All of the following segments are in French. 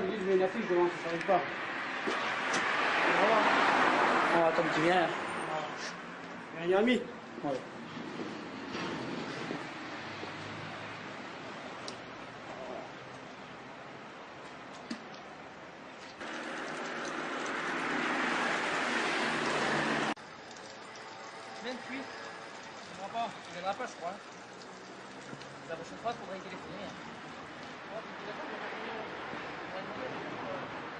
je lui dis, je mets une affiche devant, ça s'arrive pas. On attend qu'il vienne. Il y a un ami. Ouais. Il viendra pas, je crois. La prochaine fois, il faudrait téléphoner.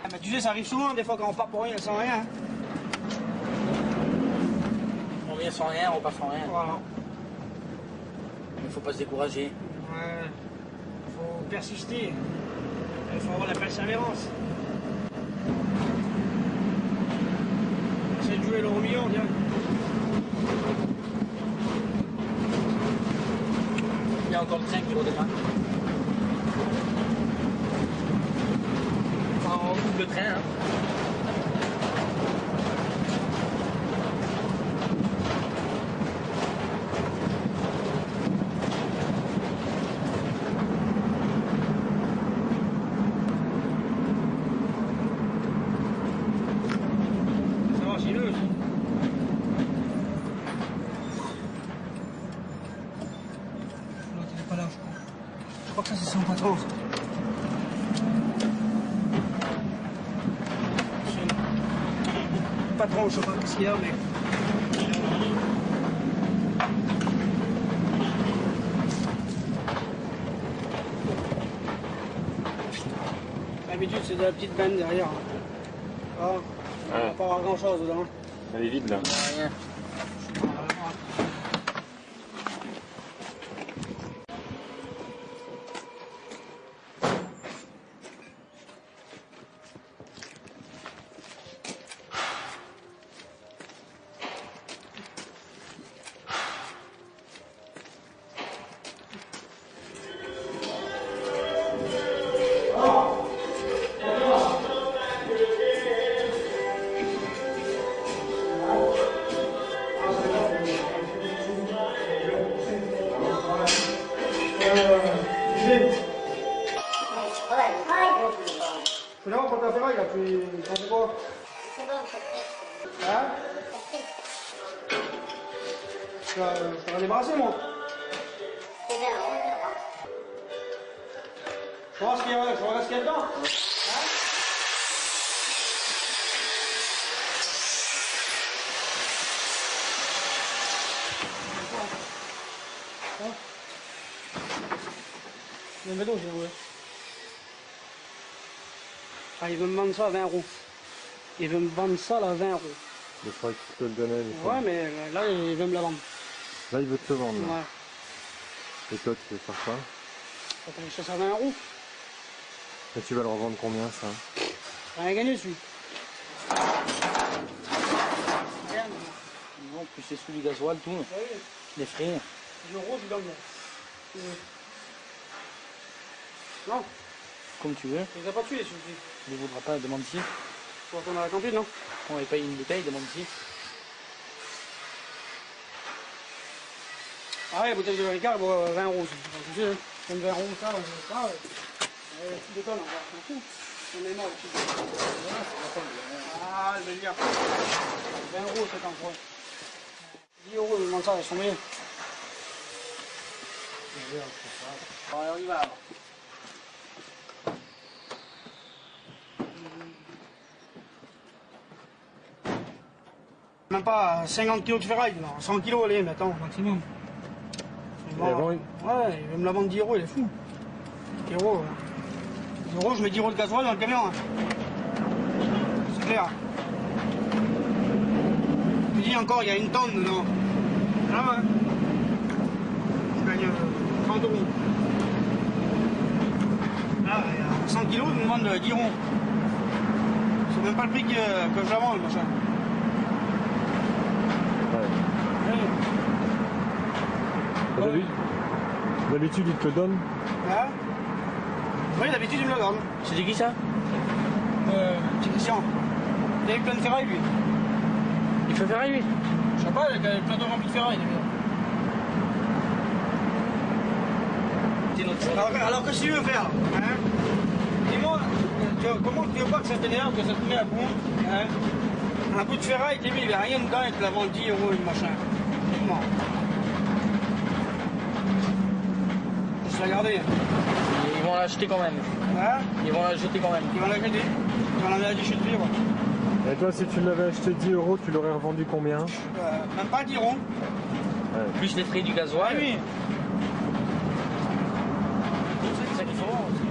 Ah, mais tu sais, ça arrive souvent, des fois, quand on part pour rien, sans rien. On vient sans rien, on part sans rien. Voilà. Il faut pas se décourager. Ouais. Faut persister. Il faut avoir la persévérance. Essayer de jouer l'euro million, tiens. Il y a encore le train qui redémarre. Enfin, on coupe le train. Hein. Ça va, c'est le. Pas là, je crois. Je crois que ça, c'est son patron. C'est le patron, je sais pas ce qu'il y a, mais. D'habitude, c'est de la petite benne derrière. Ah, on va pas avoir grand chose dedans. Elle est vide là. Rien. Finalement, pour ta ferraille, là, tu t'en fais quoi? Hein? Je t'aurais débarrassé, moi. Je regarde ce qu'il y a dedans. Hein? Le métaux, j'ai joué. Ah, il veut me vendre ça à 20 €. Il veut me vendre ça là, à 20 €. Je crois qu'il te le donnait. Ouais, mais là, il veut me la vendre. Là, il veut te le vendre. Là. Ouais. Et toi, tu veux faire quoi? Quand on achète ça à 20 €, Et tu vas le revendre combien, ça? rien gagné dessus. Non, plus c'est sous du gasoil, tout. Oui, Les frais. 10 €, je donne. Non, Comme tu veux. il les a pas tués, celui-ci. Il ne voudra pas, demande ici. Faut retourner à la cantine, non? On va payer une bouteille, demande ici. Ah ouais, bouteille de Ricard, elle vaut 20 €. Tu sais, comme 20 € ça, tu déconnes, on s'en fout. On est mort ici. Ah, le délire. 20 €, c'est un point. 10 €, il demande ça, ils sont bien. Allez, on y va alors. Même pas 50 kg de ferraille, là. 100 kg, allez, mais attends, maximum. Ouais, il veut me la vendre 10 €, il est fou. 10 €. 10 €, je mets 10 € de gasoil dans le camion. Hein. C'est clair. Je dis encore, il y a une tonne dedans. Ah ouais. Je gagne 30 €. Là, il y a 100 kg, ils me vendent 10 €. C'est même pas le prix que je la vends, le machin. D'habitude, il te le donne? Hein? Oui, d'habitude, il me le donne. C'est de qui ça? Petit Christian. Il a eu plein de ferraille, lui. Il fait ferraille, lui? Je sais pas, il a plein de remplis de ferraille. Alors qu'est-ce que tu veux faire? Hein? Dis-moi. comment tu veux pas que ça t'énerve, que ça te met à bout, hein? Un bout de ferraille, t'es mis, il n'y a rien dedans, et te la vend 10 € une machin. Non. Je vais la garder. Ils vont l'acheter quand même. Hein? Ils vont la jeter quand même. Ils vont la jeter. Ils vont la mettre à la déchetterie, quoi. Et toi, si tu l'avais acheté 10 €, tu l'aurais revendu combien? Même pas 10 €. Plus les frais du gasoil. Ah oui. C'est ça qu'il faut voir aussi.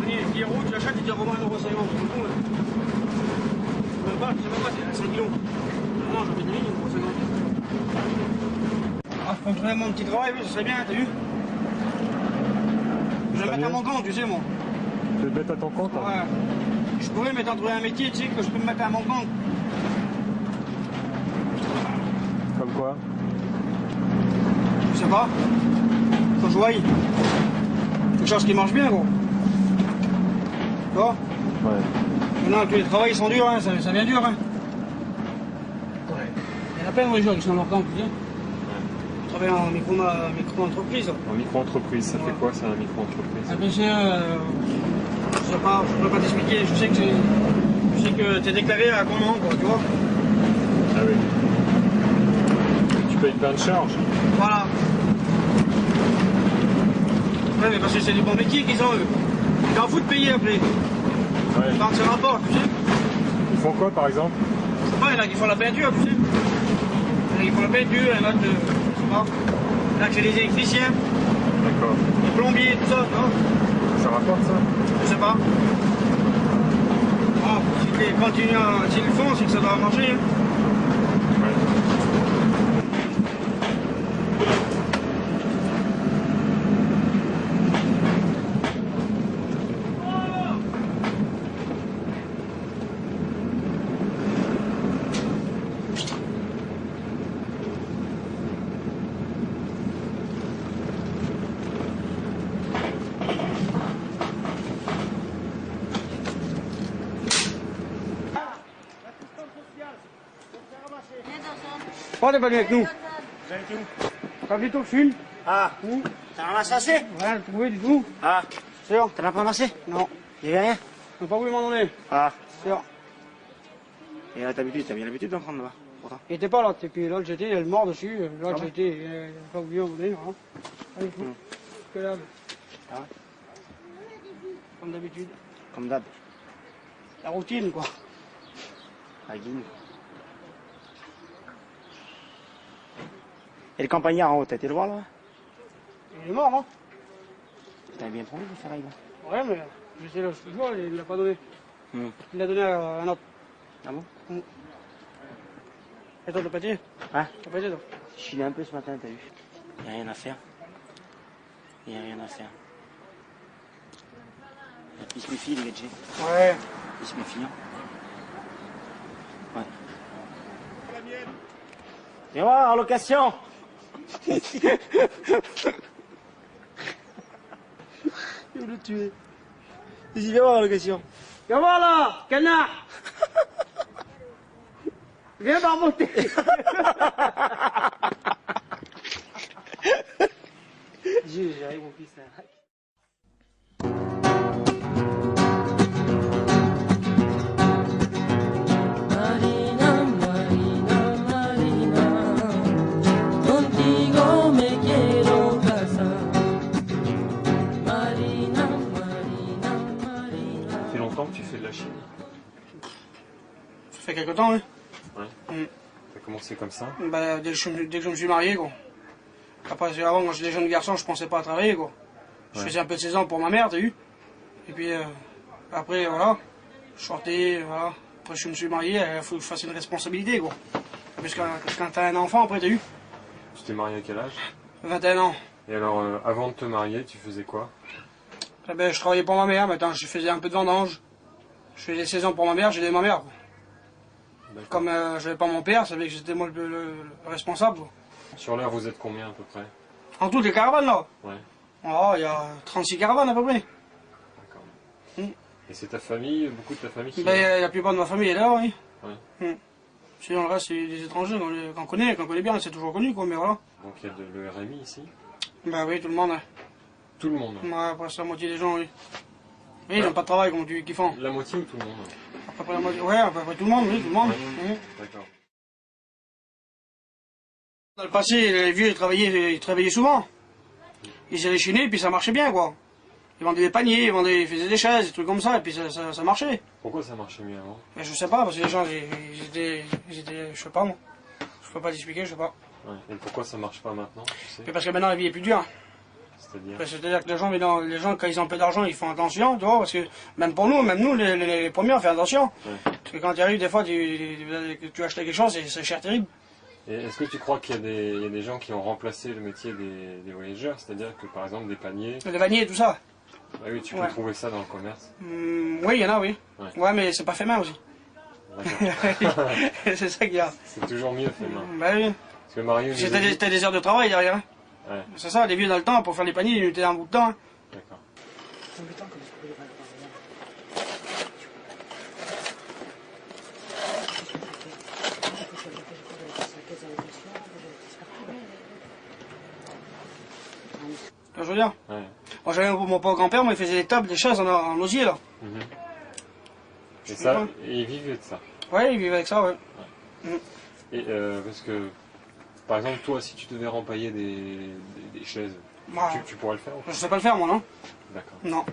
Allez, 10 €, tu l'achètes, tu dis revends 1,50 €. C'est bon, là. Même pas, c'est 5 kilos. Non, j'en mets 1,50 €. Ah, je contrôlais mon petit travail, oui, ça serait bien, t'as vu? Je vais mettre à mon compte, tu sais, moi. Tu veux te mettre à ton compte? Hein? Ouais. Je pourrais m'être trouver un métier, tu sais, que je peux me mettre à mon compte. Comme quoi? Je sais pas. Faut que je voie. Quelque chose qui marche bien, gros. Tu vois? Ouais. Non, tous les travails ils sont durs, hein, ça vient dur. Hein. Ouais. Il y en a plein de gens qui sont dans leur camp, tu sais. Je travaille en micro-entreprise. En micro-entreprise, ça fait quoi ça, un micro-entreprise? Ah ben c'est, je sais pas, je peux pas t'expliquer. Je sais que t'es déclaré à ton nom, quoi, tu vois. Ah oui. Tu payes plein de charges. Voilà. Ouais, mais parce que c'est du bon métier qu'ils ont, eux. Ils en foutent de payer après. Ouais. Quand c'est rapport, tu sais. Ils font quoi par exemple? Je sais pas, il y en a qui font la peinture, tu sais. Il y en a qui font la peinture, il y en a qui, je sais pas. Il y en a qui c'est les électriciens, D'accord. les plombiers, tout ça, tu vois. Ça rapporte ça? Je sais pas. Bon, s'ils le font, c'est que ça doit marcher. Hein. Ouais. Pourquoi t'es pas venu avec nous? T'as vu ton film? Ah, t'en as ramassé assez? Ouais, trouvé du tout. Ah, Sûr? t'en as pas ramassé? Non. Il y avait rien? On n'a pas voulu m'en donner. Ah, Sûr. et là, t'as bien l'habitude d'en prendre là-bas, pourtant. Il était pas là, et puis l'autre j'étais, il est mort dessus. L'autre j'étais, il n'a pas voulu m'en donner. Voilà. Allez, que là. Ah ouais? Comme d'habitude. Comme d'hab. La routine, quoi. La guine. Et le campagnard en haut, t'as été le voir là? Il est mort, non? T'avais bien pris le ferraille là? Ouais, mais je sais le jour, il ne l'a pas donné. Il l'a donné à un autre. Ah bon? Et toi, t'as pas été? Hein? T'as pas été, toi? Je suis un peu ce matin, t'as vu? Il n'y a rien à faire. Il n'y a rien à faire. Il se méfie, les gadgets. Ouais. Il se méfie. Hein. Ouais. Viens voir, en location. Il veut le tuer. Vas-y, viens voir, en location. Viens voir là, canard. Viens barboter. J'arrive, mon fils, là. Marina, Marina, Marina, contigo me quiero casar. Marina, Marina, Marina. Ça fait longtemps que tu fais de la chimie? Ça fait quelque temps, oui. Ouais. T'as commencé comme ça? Bah, dès que je me suis marié, quoi. Après, avant, quand j'étais jeune garçon, je pensais pas à travailler, quoi. Je faisais un peu de saison pour ma mère, t'as vu? Et puis, après, voilà, je sortais, voilà. Après, je me suis marié, il faut que je fasse une responsabilité, quoi. Parce que quand t'as un enfant, après, t'as vu? Tu t'es marié à quel âge? 21 ans. Et alors, avant de te marier, tu faisais quoi? Eh ben, je travaillais pour ma mère, maintenant, je faisais un peu de vendange. Je faisais des saisons pour ma mère, j'aidais ma mère, quoi. D'accord. Comme j'avais pas mon père, ça veut dire que j'étais moi le responsable, quoi. Sur l'heure, vous êtes combien à peu près? En tout, les caravanes, là. Ouais, Oh, il y a 36 caravanes, à peu près. d'accord. Mm. Et c'est ta famille, beaucoup de ta famille qui est Ben, là? la plupart de ma famille est là, oui. Ouais. Sinon, le reste, c'est des étrangers qu'on connaît bien, c'est toujours connu, quoi, mais voilà. Donc il y a de le RMI ici? Ben oui, tout le monde. Hein. Tout le monde? Ouais, presque la moitié des gens, oui. Oui, ils n'ont pas de travail comme qu'ils font. La moitié ou tout le monde? À peu près la moitié. Ouais, à peu près tout le monde, oui, tout le monde. D'accord. Dans le passé, les vieux, ils travaillaient souvent. Ils allaient chiner, puis ça marchait bien, quoi. Ils vendaient des paniers, ils faisaient des chaises, des trucs comme ça, et puis ça marchait. Pourquoi ça marchait mieux avant? Mais je sais pas, parce que les gens, ils étaient, je sais pas, moi. Je peux pas t'expliquer, je sais pas. Ouais. Et pourquoi ça marche pas maintenant, tu sais? Mais parce que maintenant, la vie est plus dure. C'est-à-dire que les gens, quand ils ont peu d'argent, ils font attention, tu vois, parce que même nous, les premiers, on fait attention. Ouais. Parce que quand tu arrives, des fois, tu achètes quelque chose, c'est cher terrible. Et est-ce que tu crois qu'il y a des gens qui ont remplacé le métier des voyageurs? C'est-à-dire que, par exemple, des paniers... Les paniers et tout ça. Ah oui, tu peux trouver ça dans le commerce. Oui, il y en a, oui. Ouais, mais c'est pas fait main aussi. C'est ça qu'il y a. C'est toujours mieux fait main. Bah oui. Parce que Mario... T'as des heures de travail derrière. Ouais. C'est ça, les vieux dans le temps, pour faire les paniers, ils mettaient un bout de temps. D'accord. Je veux dire. Ouais. Moi, j'avais mon grand-père, moi, il faisait des tables, des chaises en osier, là. Et ça, et ils vivaient de ça? Ouais, il vivait avec ça, ouais. Et parce que, par exemple, toi, si tu devais rempailler des chaises, tu pourrais le faire? Je sais pas le faire, moi, non? D'accord. Non.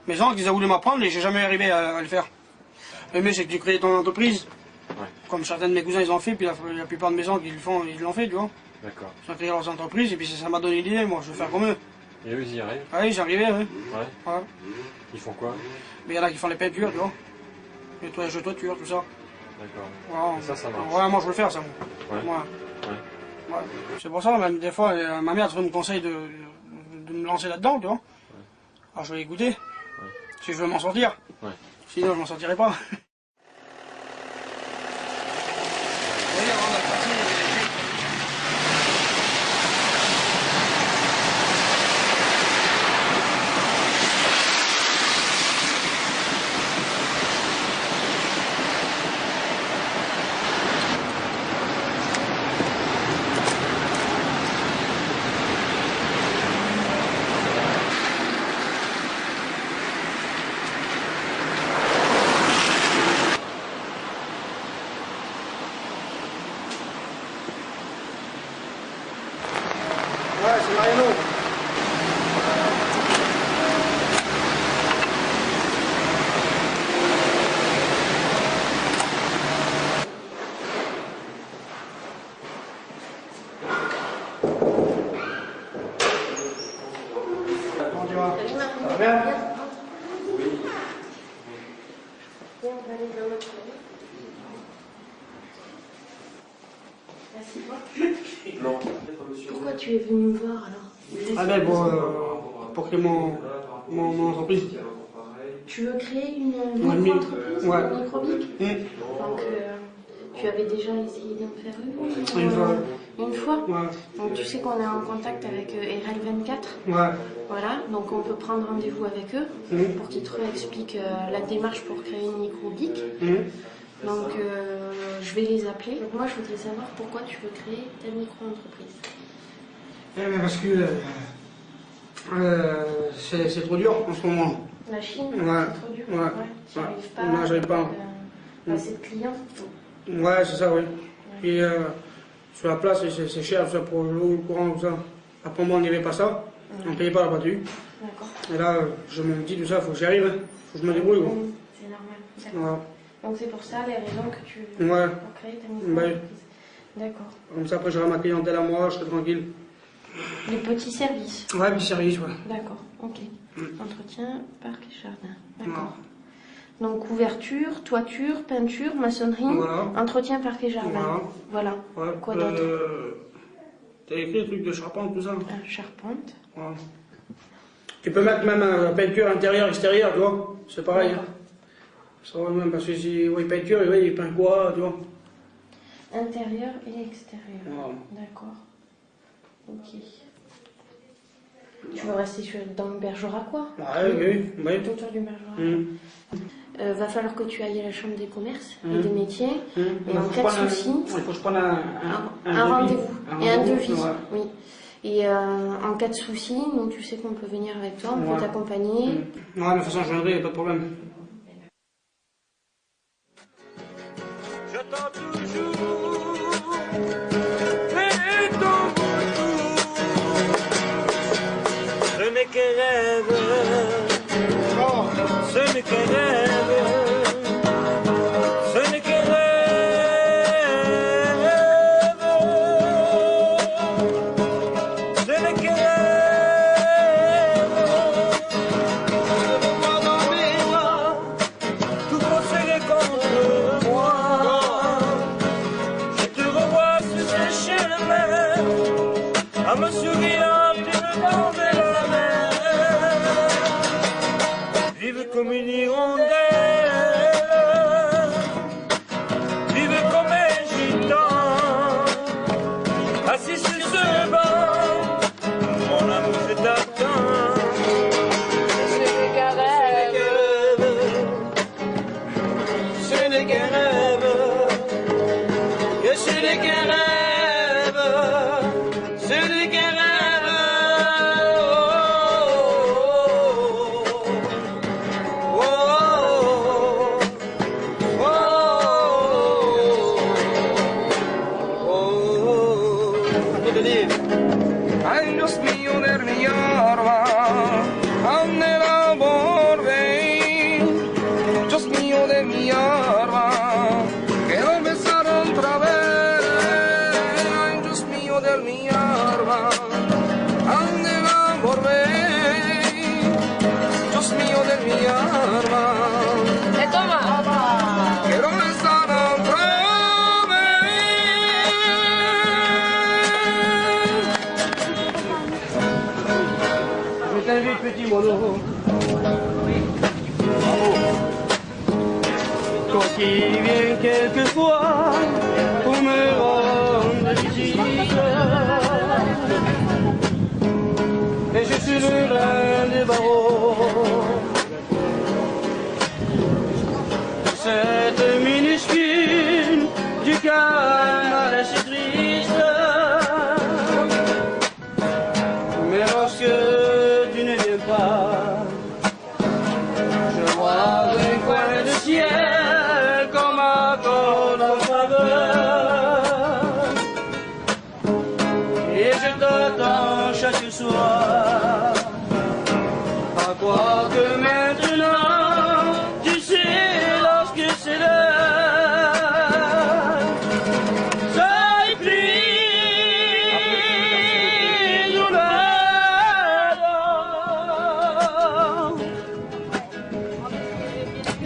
Mes oncles, ils ont voulu m'apprendre et j'ai jamais arrivé à le faire. Le mieux, c'est que tu crées ton entreprise. Ouais. Comme certains de mes cousins, ils ont fait, puis la plupart de mes oncles, ils l'ont fait, tu vois. D'accord. Ils ont créé leurs entreprises et puis ça m'a donné l'idée, moi, je veux faire comme eux. Et eux, ils y arrivent? Ah oui, j'y arrivais, oui. Ouais. Ouais. Ils font quoi? Mais il y en a qui font les peintures, tu vois. Nettoyage de toiture, tout ça. D'accord. Ouais, Et ça marche? Ouais, moi, je veux le faire, ça, moi. Ouais. Ouais. Ouais. C'est pour ça, même des fois, ma mère me conseille de me lancer là-dedans, tu vois. Alors, je vais écouter. Si je veux m'en sortir. Ouais. Sinon, je m'en sortirai pas. Ouais, c'est Mariano. Comment tu vas? Ça va bien? Pourquoi tu es venu me voir alors? Ah ben pour créer mon entreprise. Tu veux créer une Ouais, micro-entreprise, ouais. une microbique? Donc tu avais déjà essayé d'en faire une? Une fois. Une fois? Ouais. Donc tu sais qu'on est en contact avec RL24. Ouais. Voilà, donc on peut prendre rendez-vous avec eux pour qu'ils te réexpliquent la démarche pour créer une microbique. Donc je vais les appeler. Donc moi je voudrais savoir pourquoi tu veux créer ta micro-entreprise. Eh bien parce que c'est trop dur en ce moment. La Chine, Ouais. c'est trop dur. Ouais. Tu n'arrives pas Non, j'arrive pas. assez de clients. Ouais, c'est ça, oui. Puis sur la place, c'est cher ça, pour l'eau, le courant, tout ça. Après moi, on n'y avait pas ça. On ne payait pas la batterie. D'accord. Et là, je me dis tout ça, il faut que j'y arrive. Il faut que je me débrouille. Quoi. C'est normal. D'accord. Voilà. Donc c'est pour ça les raisons que tu veux Ouais. pour créer ta micro-entreprise. D'accord. Comme ça, après, j'aurai ma clientèle à moi, je serai tranquille. Les petits services. Ouais, puis service, ouais. D'accord, ok. Entretien, parc et jardin. D'accord. Donc ouverture, toiture, peinture, maçonnerie, Voilà. entretien, parc et jardin. Voilà. Ouais. Quoi d'autre? T'as écrit des trucs de charpente, tout ça. Charpente. Ouais. Tu peux mettre même peinture intérieure, extérieure, tu vois. C'est pareil. Hein. Ça va même, parce que si oui, peinture, il peint quoi, tu vois. Intérieur et extérieur. Voilà. D'accord. Ok. Tu veux rester dans le Bergerac, quoi? Ouais, oui. Tout autour du Bergerac. Va falloir que tu ailles à la chambre des commerces et des métiers. Et en cas de souci, il faut que je prenne un rendez-vous et un devis. Ouais. Oui. Et en cas de souci, nous, tu sais qu'on peut venir avec toi, on peut t'accompagner. Ouais, mais de toute façon, je viendrai, pas de problème. J'attends toujours et ton retour. Ce n'est qu'un rêve, ce n'est qu'un rêve, ce n'est qu'un rêve, ce n'est qu'un rêve. Je te vois dans mes bras, tout serré contre moi. Je te revois sur ces chemins, à me souriant, tu me tendais la main. Vive comme une hirondelle, vive comme un gitan, assis sur ce banc, mon amour je t'attends. Ce n'est qu'un rêve, ce n'est qu'un rêve, que ce n'est qu'un rêve, ce n'est qu'un rêve. Ay, Dios mío de mi alma, ande la volver. Dios mío de mi alma, quiero besar otra vez. Ay, Dios mío de mi alma, ande la volver. Dios mío de mi alma, quiero besar otra vez. Je t'invite, petit mono. Toi qui viens quelquefois pour me rendre visite, et je suis le rein des barreaux. Cette minuscule du calme est si triste, mais lorsque tu ne viens pas, je vois un coin de ciel qu'on m'accorde en faveur, et je t'attends chaque soir. À quoi que maintenant, tu sais, lorsque c'est l'heure, sois pris d'un ardent,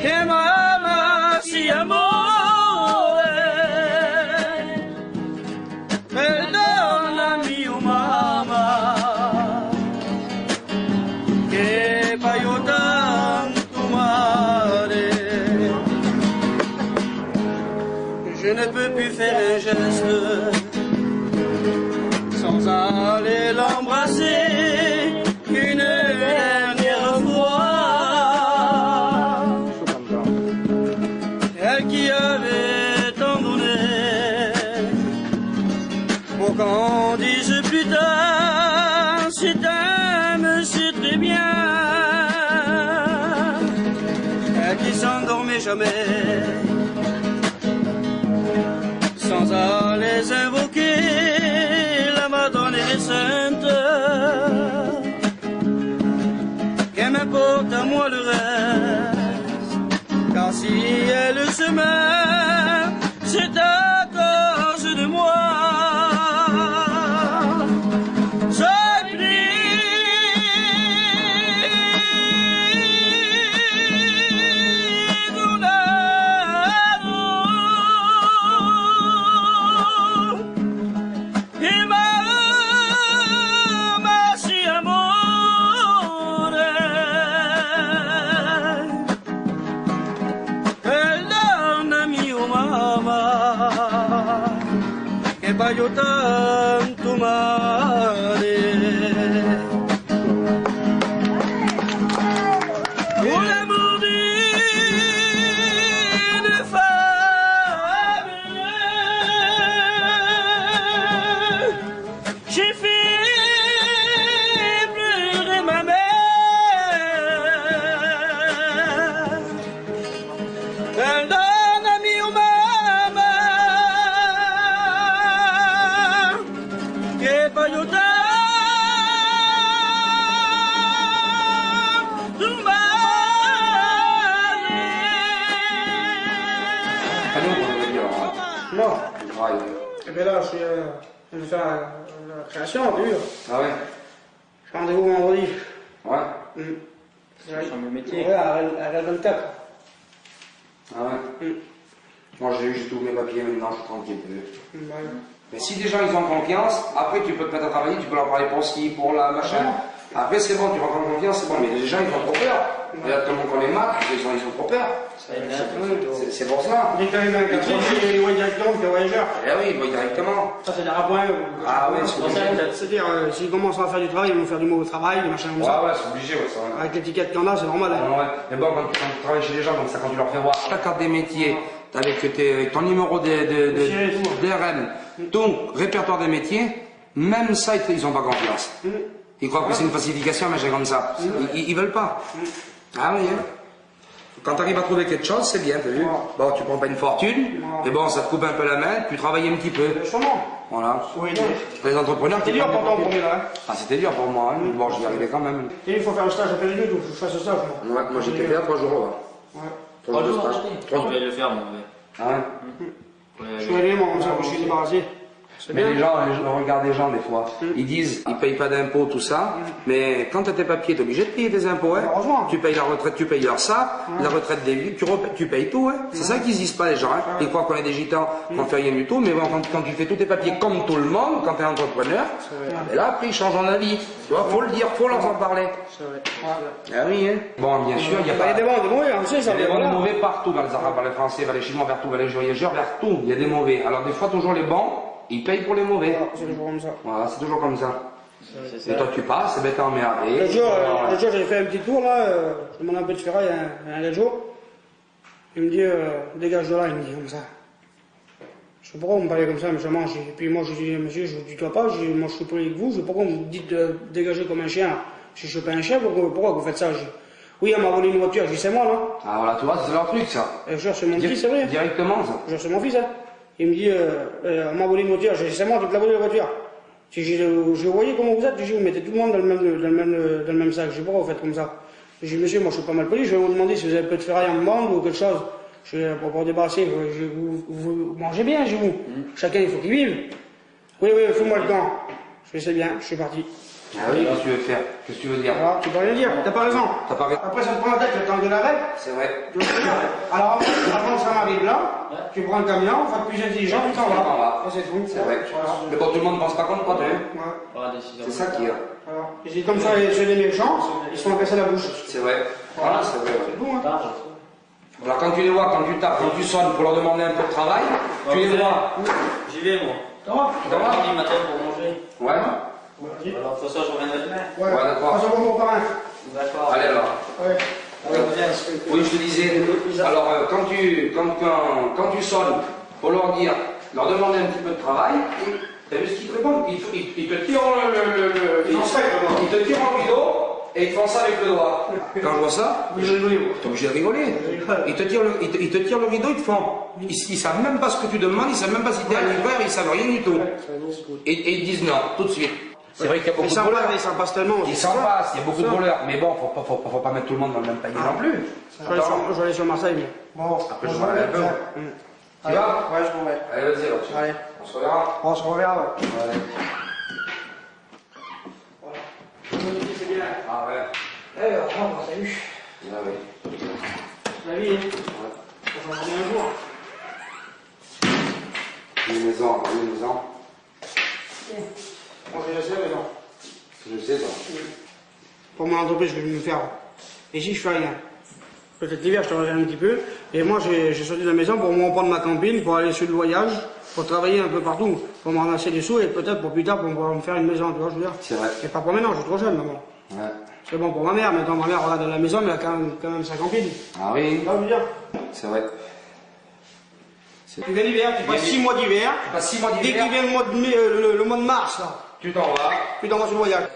que mamma si amore, perdona mio mamma, che paio tanto male. Je ne peux plus faire un geste sans aller l'embrasser une dernière fois. Elle qui avait tant donné pour qu'on dise plus tard, c'est un monsieur très bien. Elle qui s'endormait jamais sans aller invoquer la Madone et les saintes. Qu'elle m'importe à moi le reste, car si elle se meurt, c'est à cause de moi. Sois pris d'un ardent, et mamma si amore, perdona mio mamma. je vais faire la création, tu vois. Ah ouais. J'ai rendez-vous vendredi. Ouais. C'est le métier. Ouais, à la 24. Ah ouais. Moi j'ai tous mes papiers maintenant, je suis tranquille. Bah, Mais si des gens ils ont confiance, après tu peux te mettre à travailler, tu peux leur parler pour ski, pour la machin. Après c'est bon, tu rentres en confiance, c'est bon, mais les gens ils ont trop peur. Regarde comment on les mate, ils ont trop peur. C'est pour ça. Dès que t'arrives à un quartier, ils voient directement que t'es voyageur. Eh oui, ils voient directement. Ça c'est des rapports. Ah ouais, c'est obligé. C'est-à-dire, s'ils commencent à faire du travail, ils vont faire du mauvais travail, des machins comme ça. Ouais, c'est obligé, ouais, ça. Avec l'étiquette qu'il y en a, c'est normal. Hein. Ouais. Mais bon, quand tu travailles chez les gens, comme ça, quand tu leur fais voir ta carte des métiers, avec ton numéro DRM, ton répertoire des métiers, même ça, ils n'ont pas confiance. Ils croient que c'est une falsification, mais j'ai comme ça. Ils veulent pas. Ah oui, hein. Quand tu arrives à trouver quelque chose, c'est bien, t'as vu. Bon, tu prends pas une fortune, mais bon, ça te coupe un peu la main, tu travailles un petit peu. Justement. Voilà. Oui, non. Les entrepreneurs C'était dur pour toi, pour là. Ah, c'était dur pour moi, hein. Bon, j'y arrivais quand même. Et il faut faire le stage à Périgueux, donc je fasse le stage. Ouais, moi j'étais fait à 3 jours là. Ouais. 3 jours de stage. Je vais le faire, moi. Ah ouais. Je suis allé, moi, comme ça, je suis débarrassé. Mais les gens, on regarde les gens des fois, ils disent, ils payent pas d'impôts, tout ça, mais quand tu as tes papiers, tu es obligé de payer des impôts, hein. Heureusement. Tu payes la retraite, tu payes leur ça, la retraite des vies, tu payes tout, hein. C'est ça qu'ils disent pas les gens, hein. Ils croient qu'on est des gitans, qu'on fait rien du tout, mais bon, quand tu fais tous tes papiers comme tout le monde, quand tu es entrepreneur, et là après ils changent en avis. Tu vois, faut le dire, faut leur en parler. Ah oui, hein. Bon, bien sûr, il y a Il y pas a des bons, des mauvais, on sait ça. il y a des bons, des mauvais partout, vers les Arabes, vers les Français, vers les Chinois, vers tout, vers les voyageurs, vers tout. Il y a des mauvais. Alors des fois, toujours les bons, ils payent pour les mauvais. C'est toujours comme ça. Voilà, c'est toujours comme ça. Et toi, tu passes, et ben t'es emmerdé. L'autre jour, j'ai fait un petit tour là, je demande un peu de ferraille à un jour. Il me dit, dégage de là, il me dit comme ça. Je sais pas pourquoi vous me parlez comme ça, méchamment. Et puis moi, je dis, monsieur, je vous tutoie pas, moi je suis poli avec vous, je sais pas pourquoi vous me dites de dégager comme un chien. Si je suis pas un chien, pourquoi vous faites ça? Oui, elle m'a volé une voiture, je dis c'est moi, non? Ah voilà, tu vois, c'est leur truc ça. Et je jure, c'est mon fils, c'est vrai. Directement ça. Je jure, c'est mon fils, hein. Il me dit, on m'a volé une voiture, je dis c'est moi qui te l'ai volé la voiture. Je voyais comment vous êtes, je dis, vous mettez tout le monde dans le même sac, je dis pourquoi vous faites comme ça? Je dis monsieur, moi je suis pas mal poli, je vais vous demander si vous avez un peu de ferraille à me vendre ou quelque chose. Je dis, pour débarrasser, vous mangez bien chez vous. Chacun il faut qu'il vive. Oui, fous-moi le camp. Je dis c'est bien, je suis parti. Ah oui, qu'est-ce que tu veux faire? Qu'est-ce que tu veux dire? Alors, tu peux rien dire, t'as pas raison. T'as pas raison. Après ça te prend la tête, le temps de l'arrêt. C'est vrai. Alors avant que ça m'arrive là, tu prends le camion, faut être plus intelligent, tu t'en vas. C'est tout. C'est vrai. Voilà. Mais bon, tout le monde ne pense pas comme toi, tu sais. Ouais. C'est ça qui est. Alors, je dis comme ça, chez les méchants, ils se font casser la bouche. C'est vrai. Voilà, c'est vrai. C'est tout, hein. Alors quand tu les vois, quand tu tapes, quand tu sonnes pour leur demander un peu de travail, tu les vois. J'y vais, moi. Tu vas voir? Lundi matin pour manger. Ouais. Alors, de toute façon, je reviendrai demain. Ouais, d'accord. Ça va mon parrain. D'accord. Allez alors. Ouais. Oui, je te disais, alors quand tu sonnes pour leur dire, leur demander un petit peu de travail, t'as vu ce qu'ils te répondent? Ils te tirent ils te tirent en rideau et ils te font ça avec le doigt. Quand je vois ça, t'es obligé de rigoler. Ils te tirent le rideau, ils te font. Ils savent même pas ce que tu demandes, ils savent même pas si t'es un livreur, ils savent rien du tout. Et ils disent non, tout de suite. C'est vrai qu'il y a beaucoup de voleurs. Ils s'en passent tellement. Ils s'en passent, il y a beaucoup de voleurs. Mais bon, faut pas mettre tout le monde dans le même panier non plus. Je vais aller sur Marseille, mais. Bon, après je vais aller un peu. Tu vas? Ouais, je m'en vais. Allez, vas-y alors. Allez. On se reverra. On se reverra, ouais. Allez. Voilà. C'est bien. Ah ouais. Eh, on rentre, salut. Ah oui. La vie, hein. On va revenir un jour. Une maison. Moi, je sais, mais non. Je sais ça. Pour mon entreprise, je vais me faire. Et si je fais rien. Peut-être l'hiver, je te reviens un petit peu. Et moi, j'ai sorti de la maison pour me reprendre ma campine, pour aller sur le voyage, pour travailler un peu partout, pour me ramasser des sous et peut-être pour plus tard, pour pouvoir me faire une maison, tu vois, je veux dire. C'est vrai. Et pas pour maintenant, je suis trop jeune, maman. Ouais. C'est bon pour ma mère, maintenant ma mère regarde à la maison, mais elle a quand même sa campine. Ah oui. Tu vois, je veux dire. C'est vrai. Tu viens l'hiver, tu passes 6 mois d'hiver. Pas 6 mois Dès d'hiver. qu'il vient le mois de mai, le mois de mars, là, Tu t'en vas. tu t'envoies sur le voyage.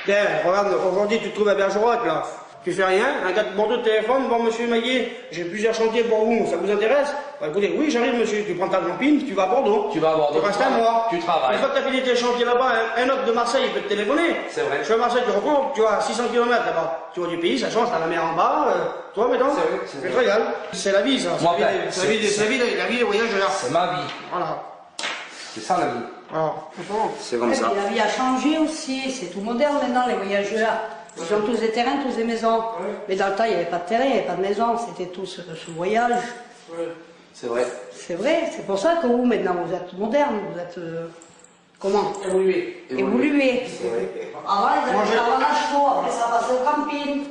Tiens, regarde, aujourd'hui tu te trouves à Bergerac, là. Tu fais rien, un gars de Bordeaux de téléphone, bon monsieur Maillet, j'ai plusieurs chantiers pour vous, ça vous intéresse? Bah écoutez, oui j'arrive monsieur, tu prends ta campine, tu vas à Bordeaux. Tu vas à Bordeaux. Tu restes un mois. Tu travailles. Une fois que tu as fini tes chantiers là-bas, un autre de Marseille il peut te téléphoner. C'est vrai. Je suis à Marseille, tu reprends, tu as 600 km là-bas. Tu vois du pays, ça change, t'as la mer en bas, toi mettons. C'est vrai, c'est Je te vrai. régale. C'est la vie ça. Moi, C'est la vie des voyageurs. C'est ma vie. Voilà. C'est ça la vie. Alors, c'est comme ça. La vie a changé aussi, c'est tout moderne maintenant, les voyageurs. Ils ont tous des terrains, tous des maisons. Mais dans le temps, il n'y avait pas de terrain, il n'y avait pas de maison, c'était tout ce voyage. C'est vrai. C'est vrai, c'est pour ça que vous, maintenant, vous êtes moderne, vous êtes... comment? Évolué. Évolué. Avant, ils avaient avant la chevaux, après ça passait au camping.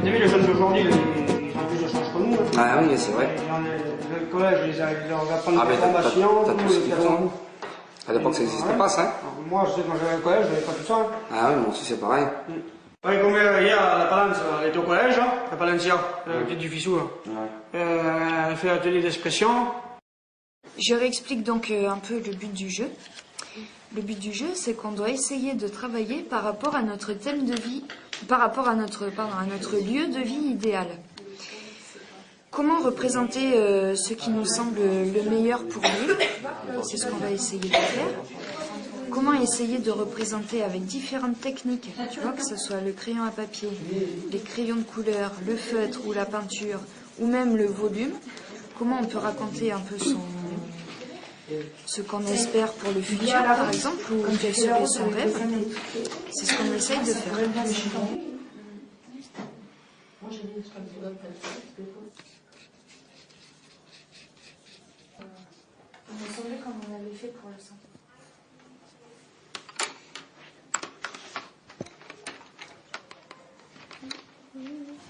Les jeunes d'aujourd'hui, ils ont plus de chance que nous. Ah oui, c'est vrai. Le collège, ils leur apprennent des formations. T'as tout ce qu'il faut. À l'époque, ça n'existait pas, ça. Moi, je sais, quand j'allais au collège, je n'avais pas tout ça. Ah oui, moi aussi, c'est pareil. Ouais, comme hier, la Palance, elle était au collège, la Palencia, la petite du Fissou. Elle fait l'atelier d'expression. Je réexplique donc un peu le but du jeu. Le but du jeu, c'est qu'on doit essayer de travailler par rapport à notre thème de vie, par rapport à notre lieu de vie idéal. Comment représenter ce qui nous semble le meilleur pour vivre? C'est ce qu'on va essayer de faire. Comment essayer de représenter avec différentes techniques, tu vois, que ce soit le crayon à papier, les crayons de couleur, le feutre ou la peinture, ou même le volume. Comment on peut raconter un peu ce qu'on espère pour le futur, par exemple, ou quel serait son rêve. C'est ce qu'on essaye de faire. On me semblait comme on avait fait pour le sang.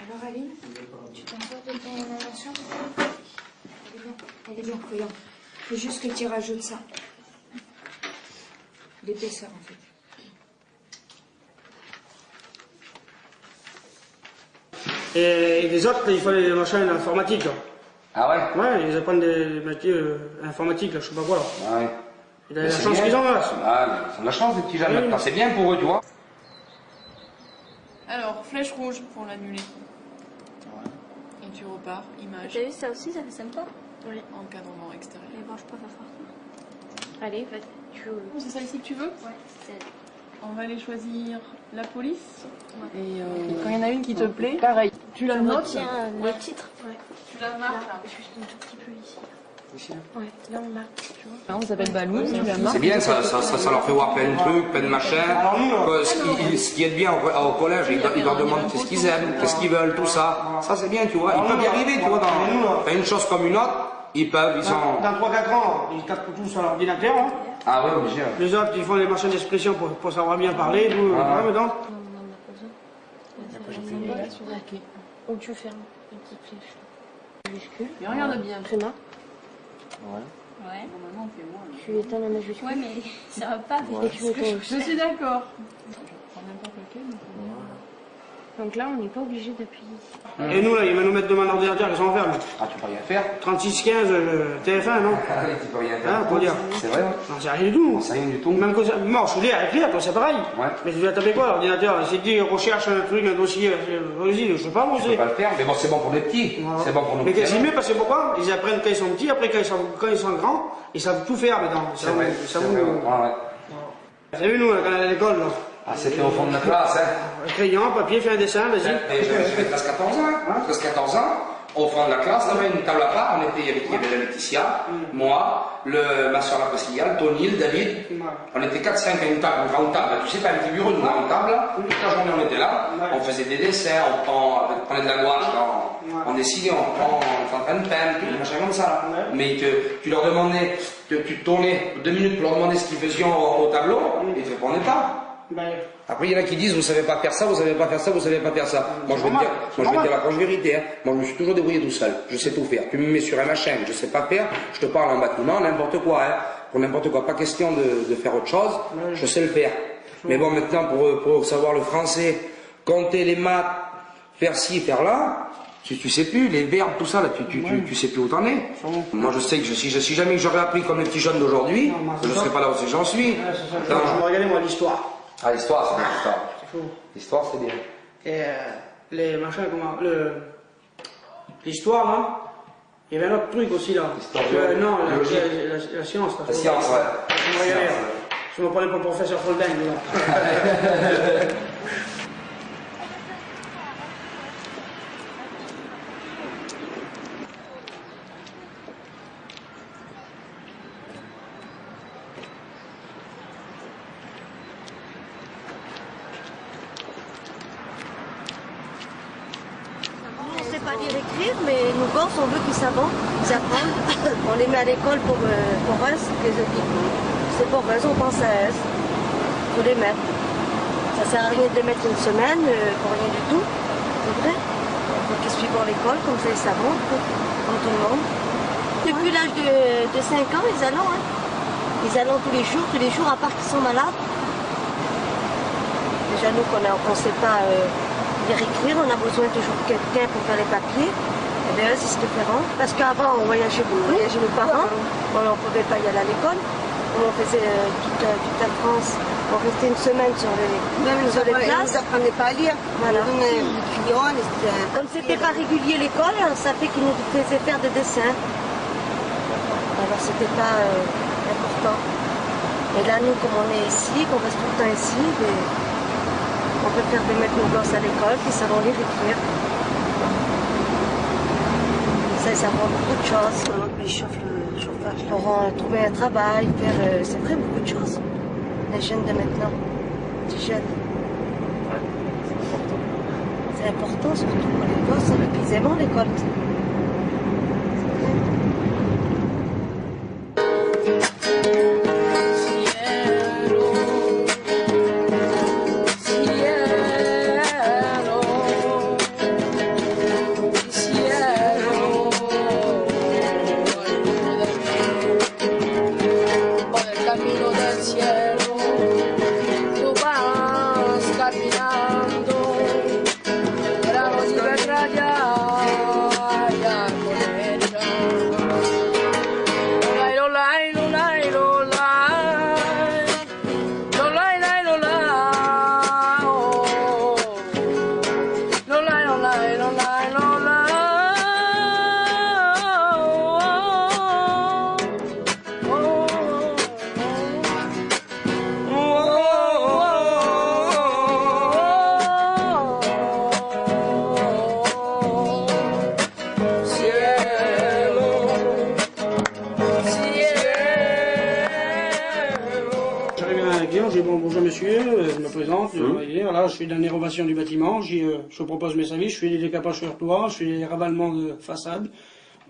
Alors Aline, tu t'en sors de ton invention? Elle est bien, voyons. Faut juste que tu rajoutes ça. L'épaisseur en fait. Et les autres, il fallait des machins informatiques. Ah ouais? Ouais, ils apprennent des métiers informatiques, je sais pas quoi. Là. Ah ouais. Il a la chance qu'ils ont là. Ah, mais ils ont la chance, les petits jeunes maintenant. C'est bien pour eux, tu vois. Alors, flèche rouge pour l'annuler. Et tu repars, image. T'as vu ça aussi, ça fait sympa? Oui. Encadrement extérieur. Mais mange pas fort. Allez, tu veux. C'est celle-ci que tu veux? Ouais, c'est elle. On va aller choisir la police. Ouais. Et quand il y en a une qui te plaît, pareil. Tu la notes. Retiens le titre. Ouais. Tu la marques là. Juste un tout petit peu ici. Ici, Ouais, là on marque, tu vois. Là, on s'appelle Balou, tu la marques. c'est bien, ça leur fait voir plein de trucs, plein de machins. Ce qui est bien au collège, ils leur demandent qu'est-ce qu'ils aiment, qu'est-ce qu'ils veulent, tout ça. Ça, c'est bien, tu vois. Ils peuvent y arriver, tu vois. Dans une chose comme une autre, ils peuvent, ils sont. Dans 3-4 ans, ils tapent tous sur l'ordinateur. Hein. Ah ouais, obligé. Les autres, ils font des machins d'expression pour savoir bien parler. Tout, Ah. ouais, dedans. Ou tu fermes une petite flèche. Majuscule. Mais regarde bien. Tréma. Ouais. Ouais. Normalement, on fait moins. Tu éteins la majuscule. Ouais, mais ça va pas. Ouais. Et tu mets ton Je suis d'accord. Prends n'importe lequel. Donc là, on n'est pas obligé d'appuyer ici. Et nous, là, ils vont nous mettre devant l'ordinateur, ils sont enfermés. Ah, tu peux rien faire. 36-15, TF1, non? Ah oui, tu peux rien faire. Hein, pour dire. C'est vrai, ouais. Non, c'est rien du tout. C'est rien du tout. Même que ça. Bon, je suis là à écrire, toi, c'est pareil. Ouais. Mais tu vas taper quoi, l'ordinateur? C'est dit, recherche un truc, un dossier, vas-y, je sais pas, moi, Tu peux c'est. pas le faire, mais bon, c'est bon pour les petits. Voilà. C'est bon pour nous. Mais c'est mieux parce que pourquoi? Ils apprennent quand ils sont petits, après quand ils sont grands, ils savent tout faire maintenant. C'est vrai. Ça C'est vous. vrai, ouais. Vous avez vu, nous, quand on allait à l'école, là. Ah, c'était au fond de la classe, hein. Crayon, papier, fais un dessin, vas-y. J'avais 13-14 ans, hein. 13-14 ans. Au fond de la classe, on avait une table à part, il y avait la Laetitia, moi, ma soeur la Priscilla, Tony, le David. On était 4-5 à une table, une grande table, tu sais, pas un petit bureau, une grande table. Toute la journée, on était là, on faisait des dessins, on prenait de la gouache, on dessinait, on prenait une peine, des machins comme ça. Mais que tu leur demandais, que tu tournais 2 minutes pour leur demander ce qu'ils faisaient au tableau, ils ne te répondaient pas. Après, il y en a qui disent, vous savez pas faire ça, vous savez pas faire ça, vous savez pas faire ça. Moi, je vais te dire la franche vérité, hein. Moi, je me suis toujours débrouillé tout seul. Je sais tout faire. Tu me mets sur un machin, je sais pas faire, je te parle en bâtiment, n'importe quoi, hein. Pour n'importe quoi. Pas question de faire autre chose. Je sais le faire. Mais bon, maintenant, pour savoir le français, compter les maths, faire ci, faire là, Tu sais plus, les verbes, tout ça, là, tu sais plus où t'en es. Moi, je sais que si jamais j'aurais appris comme les petits jeunes d'aujourd'hui, je ne serais pas là où j'en suis. Je me regardais, moi, l'histoire. Ah, l'histoire, c'est bien, l'histoire. C'est fou. L'histoire, c'est bien. Et les machins, comment... L'histoire, là, il y avait un autre truc aussi, là. Non, la science. La science, ouais. Je me regardais. Je me prenais pour le professeur Folden, là. On ne sait pas lire écrire, mais nous Corses, on veut qu'ils savent, ils apprennent. On les met à l'école pour eux, c'est pour eux, on pense à eux. Il faut les mettre. Ça sert à rien de les mettre une semaine pour rien du tout. C'est vrai. Il faut qu'ils suivent l'école, comme ça ils savent, comme tout le monde. Depuis l'âge de 5 ans, ils allons. Hein. Ils allons tous les jours, à part qu'ils sont malades. Déjà, nous, qu'on ne sait pas lire écrire, on a besoin toujours de quelqu'un pour faire les papiers. Et bien, c'est différent. Parce qu'avant, on voyageait beaucoup, nos parents. On ne pouvait pas y aller à l'école. On faisait toute la France. On restait une semaine sur les classes. Ils n'apprenaient pas à lire. Voilà. Comme Comme c'était pas régulier l'école, ça fait qu'ils nous faisaient faire des dessins. Alors c'était pas important. Et là, nous, comme on est ici, qu'on reste tout le temps ici, on peut faire mettre nos gosses à l'école, puis ça va lire et écrire. Ça apprend beaucoup de choses. Ils chauffent le chauffage. Pour trouver un travail, faire, c'est vrai, beaucoup de choses. Les jeunes de maintenant, les jeunes. C'est important, surtout pour les gosses, ils aiment l'école. Bonjour monsieur, je me présente, voilà, je fais de la rénovation du bâtiment, je propose mes services, je fais des décapages sur toit, je fais des ravalements de façade.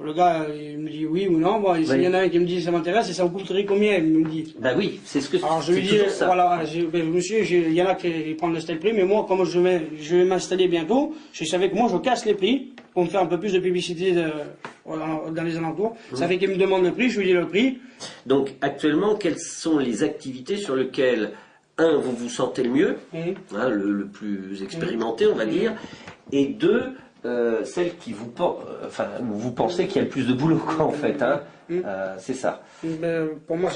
Le gars, il me dit oui ou non, bon, il y en a un qui me dit ça m'intéresse et ça vous coûterait combien, il me dit. Bah oui, c'est ce que alors je lui dis, voilà, monsieur, il y en a qui prennent le prix, mais moi, comme je vais m'installer bientôt, je savais que moi je casse les prix pour me faire un peu plus de publicité dans les alentours. Ça fait qu'il me demande le prix, je lui dis le prix. Donc actuellement, quelles sont les activités sur lesquelles, un, vous vous sentez le mieux, hein, le plus expérimenté, on va dire, et deux, celle qui vous, vous pensez qu'il y a le plus de boulot, quoi, en fait, hein. C'est ça. Pour moi,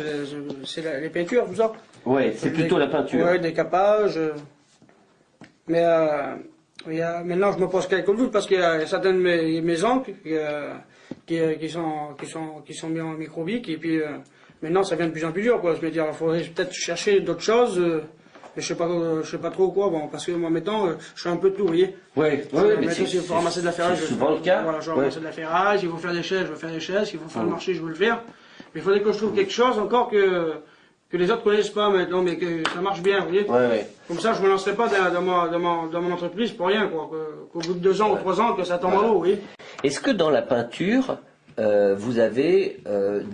c'est les peintures, tout ça. Oui, c'est plutôt la peinture. Oui, décapage. Mais maintenant, je me pose quelques doutes parce qu'il y a certaines de mes oncles qui sont mis en microbique et puis maintenant, ça devient de plus en plus dur, quoi. Je me dis, il faudrait peut-être chercher d'autres choses. Mais je sais pas trop quoi, bon, parce que moi maintenant, je suis un peu de tout, vous voyez. Ouais, mais il faut ramasser de la ferraille. C'est souvent le cas. Voilà, je vais ramasser de la ferraille, il faut faire des chaises, je vais faire des chaises, il faut faire le marché, je vais le faire. Mais il faudrait que je trouve quelque chose encore que les autres connaissent pas maintenant, mais que ça marche bien, vous voyez. Ouais. Comme ça, je me lancerai pas dans mon entreprise pour rien, quoi. Qu'au bout de 2 ans ou 3 ans, que ça tombe à l'eau, vous voyez. Est-ce que dans la peinture, vous avez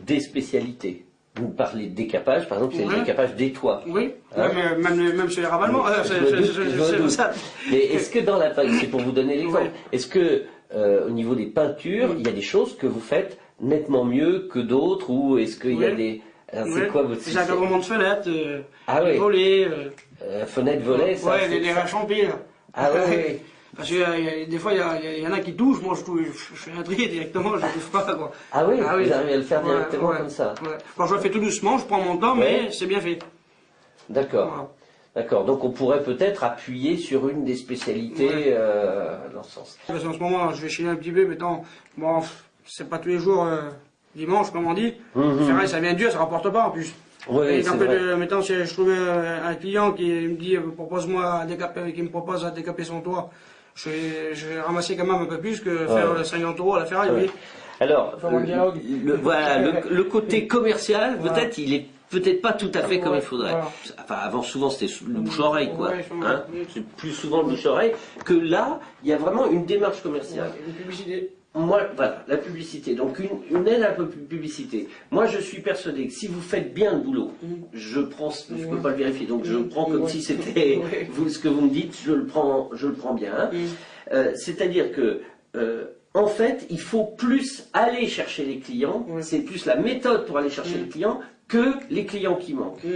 des spécialités? Vous parlez de décapage, par exemple, c'est le décapage des toits. Oui, hein, même sur les ravalements, c'est ça. Mais est-ce que dans la peinture, c'est pour vous donner l'exemple, est-ce que au niveau des peintures, il y a des choses que vous faites nettement mieux que d'autres, ou est-ce qu'il y a des... C'est quoi votre système? Des encadrements de fenêtres, des volets... fenêtres, volets, ça... Ouais, des rachampis. Ah oui. Parce que des fois, il y en a qui touchent, moi je fais un tri directement, je ne touche pas, quoi. Ah oui, vous arrivez à le faire directement ouais, comme ça. Ouais. Quand je le fais tout doucement, je prends mon temps, mais c'est bien fait. D'accord. Voilà. D'accord, donc on pourrait peut-être appuyer sur une des spécialités dans ce sens. Parce qu'en ce moment, je vais chiner un petit peu, maintenant, bon, c'est pas tous les jours dimanche, comme on dit. Ferraille, ça vient dur, ça rapporte pas en plus. Oui, et c'est quand vrai. maintenant, si je trouve un client qui me dit, propose-moi à décaper, qui me propose à décaper son toit, je vais ramasser quand même un peu plus que faire 50 € à la ferraille, oui. Alors, voilà, le côté commercial, peut-être, il est peut-être pas tout à fait comme il faudrait. Voilà. Enfin, avant, souvent, c'était le bouche-oreille, quoi. Hein, c'est plus souvent le bouche-oreille que là, il y a vraiment une démarche commerciale. Une publicité. Moi, voilà, la publicité. Donc, une aide à la publicité. Moi, je suis persuadé que si vous faites bien le boulot, je prends, je peux pas le vérifier, donc je le prends comme si c'était vous, ce que vous me dites, je le prends bien. C'est-à-dire que, en fait, il faut plus aller chercher les clients, c'est plus la méthode pour aller chercher les clients que les clients qui manquent.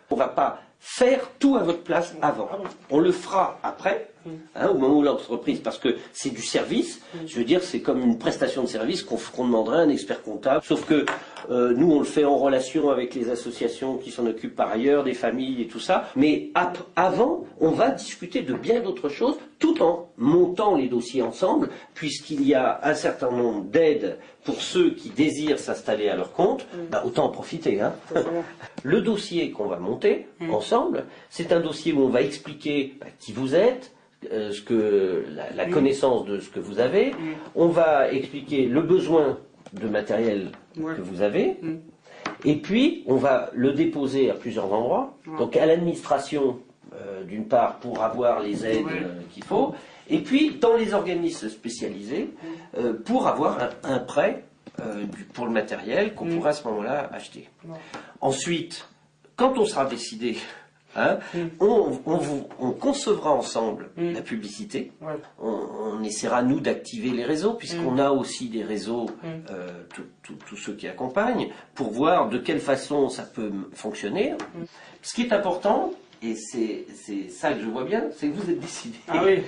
On ne va pas faire tout à votre place avant. On le fera après, au moment où l'entreprise, parce que c'est du service, je veux dire, c'est comme une prestation de service qu'on demanderait à un expert comptable, sauf que nous, on le fait en relation avec les associations qui s'en occupent par ailleurs, des familles et tout ça, mais avant, on va discuter de bien d'autres choses, tout en montant les dossiers ensemble, puisqu'il y a un certain nombre d'aides pour ceux qui désirent s'installer à leur compte, autant en profiter. Hein. Le dossier qu'on va monter ensemble, c'est un dossier où on va expliquer qui vous êtes, la connaissance de ce que vous avez, on va expliquer le besoin de matériel que vous avez, et puis on va le déposer à plusieurs endroits, donc à l'administration d'une part pour avoir les aides qu'il faut, et puis dans les organismes spécialisés pour avoir un prêt pour le matériel qu'on pourra à ce moment-là acheter. Ensuite, quand on sera décidé, on concevra ensemble la publicité, on essaiera nous d'activer les réseaux, puisqu'on a aussi des réseaux, tous ceux qui accompagnent, pour voir de quelle façon ça peut fonctionner. Ce qui est important, et c'est ça que je vois bien, c'est que vous êtes décidé. Ah oui.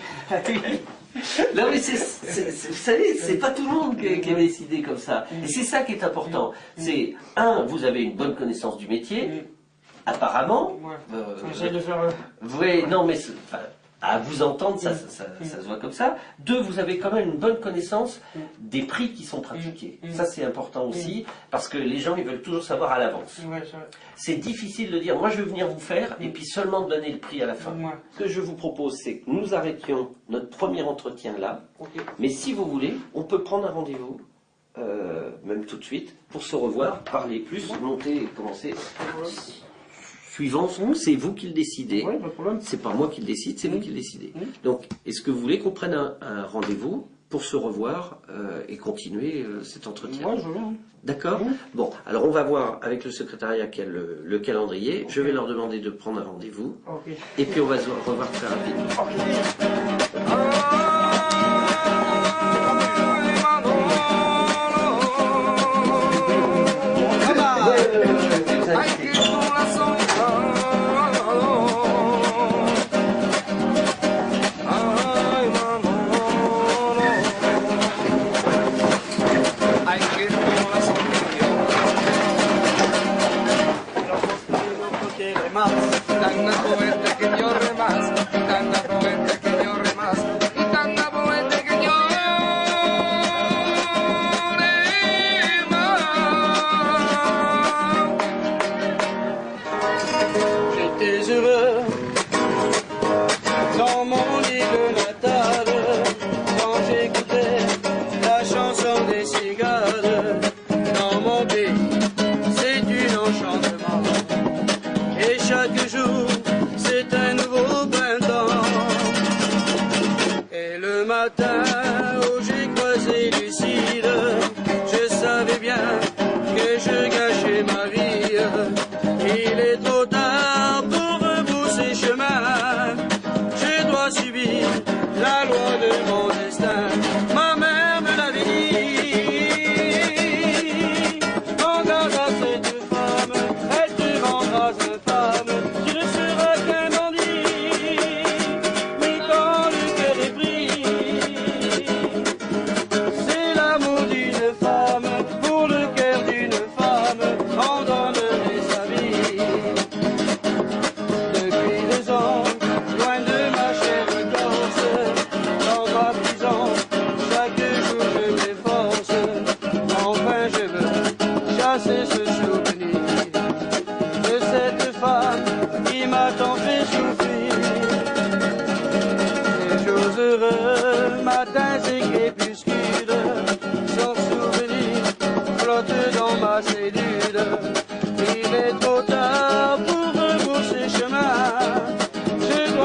Non mais vous savez, c'est pas tout le monde qui est décidé comme ça. Et c'est ça qui est important. C'est, vous avez une bonne connaissance du métier, apparemment. J'essaie de faire... Oui, non mais à vous entendre, ça se voit comme ça. 2, vous avez quand même une bonne connaissance des prix qui sont pratiqués. Ça c'est important aussi, parce que les gens ils veulent toujours savoir à l'avance. C'est difficile de dire, moi je vais venir vous faire, et puis seulement de donner le prix à la fin. Ce que je vous propose, c'est que nous arrêtions notre premier entretien là, mais si vous voulez, on peut prendre un rendez-vous, même tout de suite, pour se revoir, parler plus, monter et commencer. Suivant, c'est vous qui le décidez. C'est pas moi qui le décide, c'est vous qui le décidez. Donc, est-ce que vous voulez qu'on prenne un rendez-vous pour se revoir et continuer cet entretien? Ouais, je veux bien. D'accord. Bon, alors on va voir avec le secrétariat quel le calendrier. Je vais leur demander de prendre un rendez-vous. Et puis on va se revoir très rapidement. Tan fuerte que yo remas, tan fuerte que yo remas.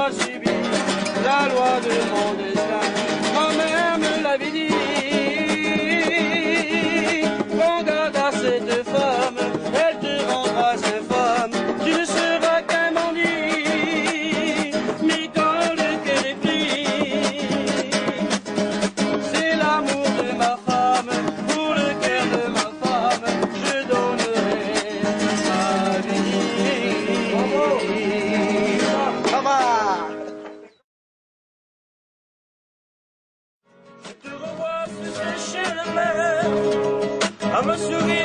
dois subir la loi de mon destin. Ma mère me l'avait dit. Prends garde à cette femme, elle te rendra sa femme. Tu ne seras qu'un bandit, mais quand le cœur est pris, c'est l'amour de ma femme. Pour le cœur de ma femme, je donnerai ma vie. Bravo. Je te revois sur ce chemin, à me sourire.